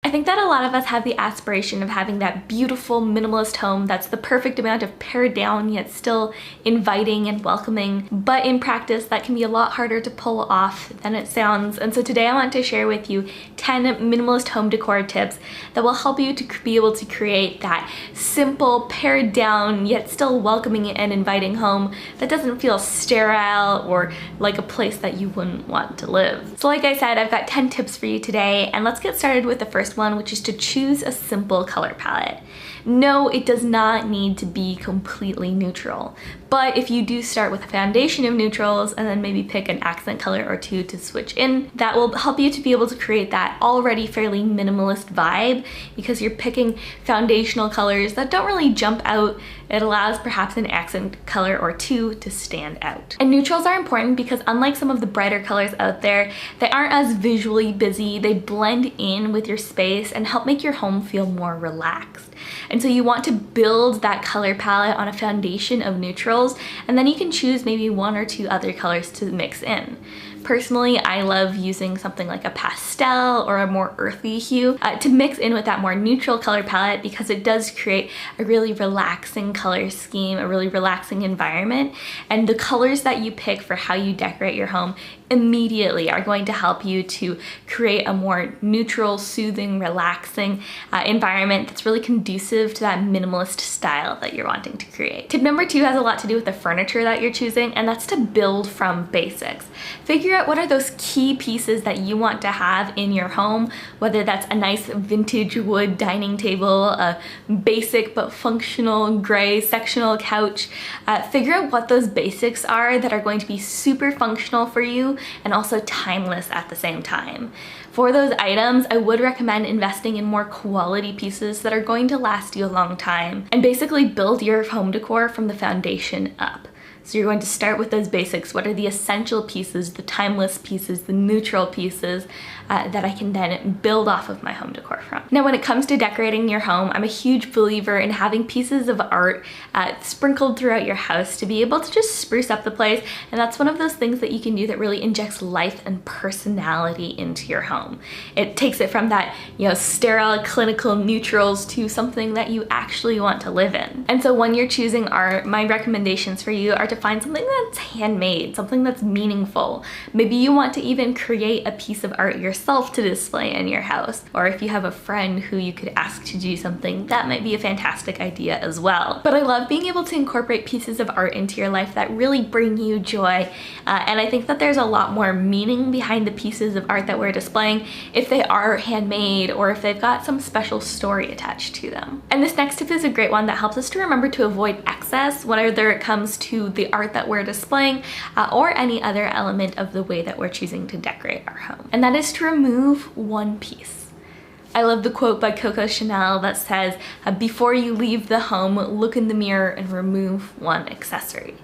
I think that a lot of us have the aspiration of having that beautiful minimalist home that's the perfect amount of pared down yet still inviting and welcoming, but in practice that can be a lot harder to pull off than it sounds. And so today I want to share with you 10 minimalist home decor tips that will help you to be able to create that simple, pared down yet still welcoming and inviting home that doesn't feel sterile or like a place that you wouldn't want to live. So like I said, I've got 10 tips for you today, and let's get started with the first one, which is to choose a simple color palette. No, it does not need to be completely neutral, but if you do start with a foundation of neutrals and then maybe pick an accent color or two to switch in, that will help you to be able to create that already fairly minimalist vibe because you're picking foundational colors that don't really jump out. It allows perhaps an accent color or two to stand out. And neutrals are important because unlike some of the brighter colors out there, they aren't as visually busy. They blend in with your space and help make your home feel more relaxed. And so you want to build that color palette on a foundation of neutrals, and then you can choose maybe one or two other colors to mix in. Personally, I love using something like a pastel or a more earthy hue to mix in with that more neutral color palette because it does create a really relaxing color scheme, a really relaxing environment. And the colors that you pick for how you decorate your home immediately are going to help you to create a more neutral, soothing, relaxing environment that's really conducive to that minimalist style that you're wanting to create. Tip number 2 has a lot to do with the furniture that you're choosing, and that's to build from basics. Figure out what are those key pieces that you want to have in your home, whether that's a nice vintage wood dining table, a basic but functional gray sectional couch. Figure out what those basics are that are going to be super functional for you and also timeless at the same time. For those items, I would recommend investing in more quality pieces that are going to last you a long time and basically build your home decor from the foundation up. So you're going to start with those basics. What are the essential pieces, the timeless pieces, the neutral pieces that I can then build off of my home decor from. Now, when it comes to decorating your home, I'm a huge believer in having pieces of art sprinkled throughout your house to be able to just spruce up the place. And that's one of those things that you can do that really injects life and personality into your home. It takes it from that, sterile, clinical neutrals to something that you actually want to live in. And so when you're choosing art, my recommendations for you are to find something that's handmade, something that's meaningful. Maybe you want to even create a piece of art yourself to display in your house. Or if you have a friend who you could ask to do something, that might be a fantastic idea as well. But I love being able to incorporate pieces of art into your life that really bring you joy. And I think that there's a lot more meaning behind the pieces of art that we're displaying if they are handmade or if they've got some special story attached to them. And this next tip is a great one that helps us to remember to avoid excess, whether it comes to the art that we're displaying or any other element of the way that we're choosing to decorate our home. And that is to remove one piece. I love the quote by Coco Chanel that says, before you leave the home, look in the mirror and remove one accessory.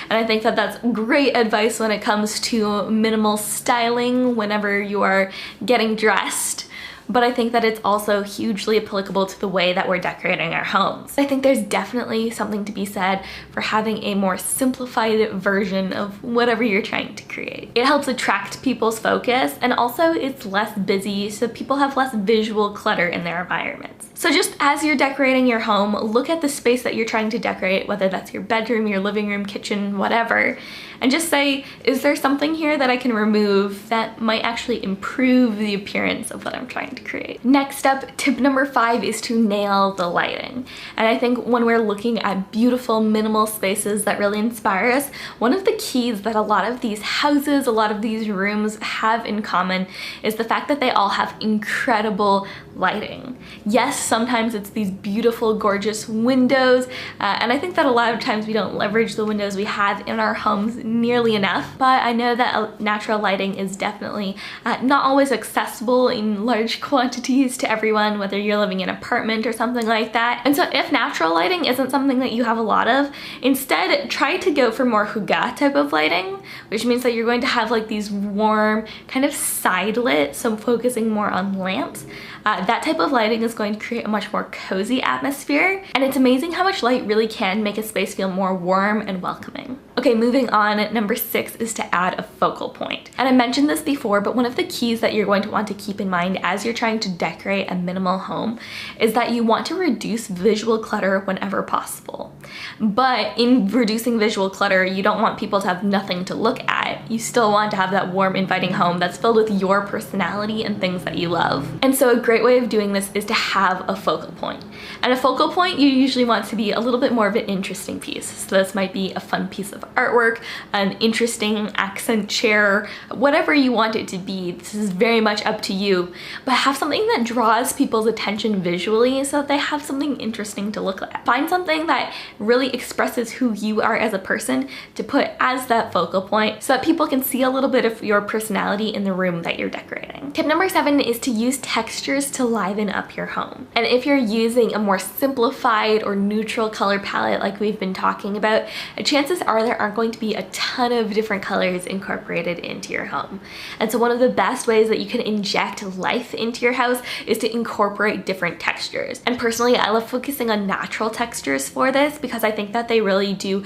And I think that that's great advice when it comes to minimal styling whenever you are getting dressed. But I think that it's also hugely applicable to the way that we're decorating our homes. I think there's definitely something to be said for having a more simplified version of whatever you're trying to create. It helps attract people's focus, and also it's less busy, so people have less visual clutter in their environments. So just as you're decorating your home, look at the space that you're trying to decorate, whether that's your bedroom, your living room, kitchen, whatever, and just say, is there something here that I can remove that might actually improve the appearance of what I'm trying to create? Next up, tip number 5 is to nail the lighting. And I think when we're looking at beautiful minimal spaces that really inspire us, one of the keys that a lot of these houses, a lot of these rooms have in common is the fact that they all have incredible lighting. Yes, sometimes it's these beautiful, gorgeous windows, and I think that a lot of times we don't leverage the windows we have in our homes nearly enough, but I know that natural lighting is definitely not always accessible in large quantities to everyone, whether you're living in an apartment or something like that. And so if natural lighting isn't something that you have a lot of, instead try to go for more huga type of lighting, which means that you're going to have like these warm, kind of side lit, so focusing more on lamps. that type of lighting is going to create a much more cozy atmosphere, and it's amazing how much light really can make a space feel more warm and welcoming. Okay, moving on, number 6 is to add a focal point. And I mentioned this before, but one of the keys that you're going to want to keep in mind as you're trying to decorate a minimal home is that you want to reduce visual clutter whenever possible. But in reducing visual clutter, you don't want people to have nothing to look at. You still want to have that warm, inviting home that's filled with your personality and things that you love. And so a great way of doing this is to have a focal point. And a focal point you usually want to be a little bit more of an interesting piece. So this might be a fun piece of artwork, an interesting accent chair, whatever you want it to be. This is very much up to you, but have something that draws people's attention visually so that they have something interesting to look at. Find something that really expresses who you are as a person to put as that focal point so that people can see a little bit of your personality in the room that you're decorating. Tip number 7 is to use textures to liven up your home. And if you're using a more simplified or neutral color palette like we've been talking about, chances are there aren't going to be a ton of different colors incorporated into your home. And so one of the best ways that you can inject life into your house is to incorporate different textures. And personally, I love focusing on natural textures for this because I think that they really do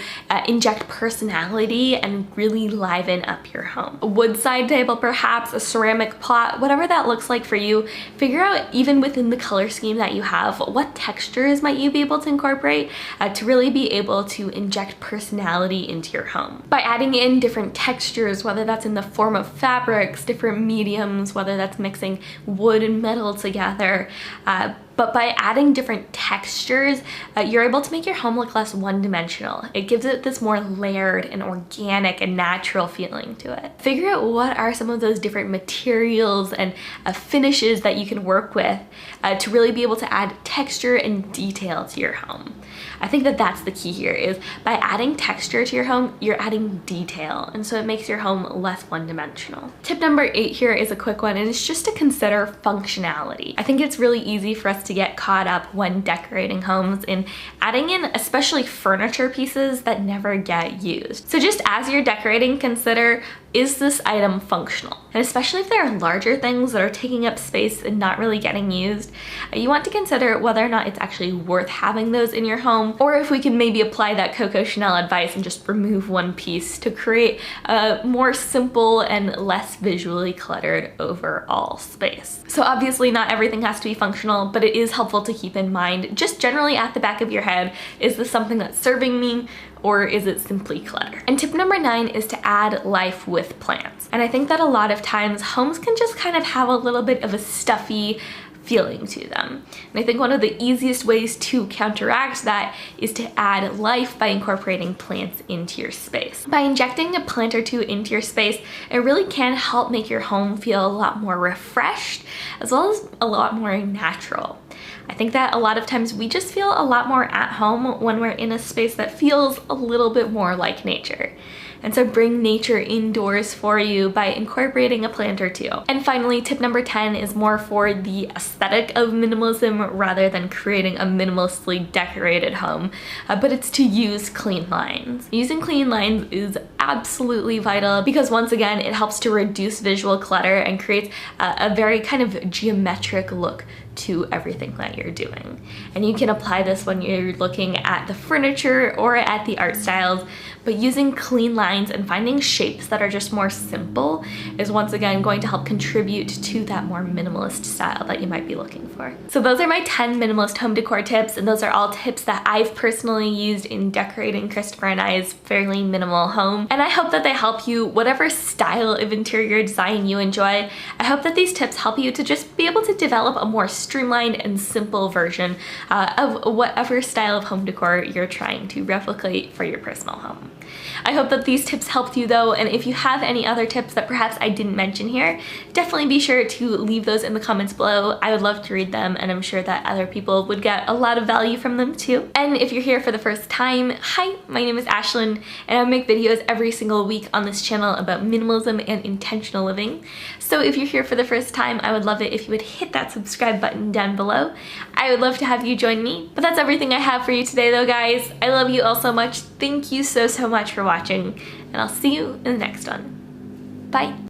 inject personality and really liven up your home. A wood side table perhaps, a ceramic pot, whatever that looks like for you, figure out even within the color scheme that you have, what textures might you be able to incorporate to really be able to inject personality into your home. By adding in different textures, whether that's in the form of fabrics, different mediums, whether that's mixing wood and metal together, but by adding different textures, you're able to make your home look less one-dimensional. It gives it this more layered and organic and natural feeling to it. Figure out what are some of those different materials and finishes that you can work with to really be able to add texture and detail to your home. I think that that's the key here, is by adding texture to your home, you're adding detail, and so it makes your home less one-dimensional. Tip number 8 here is a quick one, and it's just to consider functionality. I think it's really easy for us to get caught up when decorating homes in adding in especially furniture pieces that never get used. So just as you're decorating, consider, is this item functional? And especially if there are larger things that are taking up space and not really getting used, you want to consider whether or not it's actually worth having those in your home, or if we can maybe apply that Coco Chanel advice and just remove one piece to create a more simple and less visually cluttered overall space. So obviously not everything has to be functional, but it is helpful to keep in mind, just generally at the back of your head, is this something that's serving me, or is it simply clutter? And tip number 9 is to add life with plants. And I think that a lot of times homes can just kind of have a little bit of a stuffy feeling to them. And I think one of the easiest ways to counteract that is to add life by incorporating plants into your space. By injecting a plant or two into your space, it really can help make your home feel a lot more refreshed, as well as a lot more natural. I think that a lot of times we just feel a lot more at home when we're in a space that feels a little bit more like nature. And so bring nature indoors for you by incorporating a plant or two. And finally, tip number 10 is more for the aesthetic of minimalism rather than creating a minimalistically decorated home, but it's to use clean lines. Using clean lines is absolutely vital because once again, it helps to reduce visual clutter and creates a very kind of geometric look to everything that you're doing. And you can apply this when you're looking at the furniture or at the art styles, but using clean lines and finding shapes that are just more simple is once again going to help contribute to that more minimalist style that you might be looking for. So those are my 10 minimalist home decor tips, and those are all tips that I've personally used in decorating Christopher and I's fairly minimal home. And I hope that they help you, whatever style of interior design you enjoy. I hope that these tips help you to just be able to develop a more streamlined and simple version of whatever style of home decor you're trying to replicate for your personal home. I hope that these tips helped you though, and if you have any other tips that perhaps I didn't mention here, definitely be sure to leave those in the comments below. I would love to read them, and I'm sure that other people would get a lot of value from them too. And if you're here for the first time, hi, my name is Ashlyn, and I make videos every single week on this channel about minimalism and intentional living. So if you're here for the first time, I would love it if you would hit that subscribe button down below. I would love to have you join me. But that's everything I have for you today though, guys. I love you all so much. Thank you so much for watching, and I'll see you in the next one. Bye.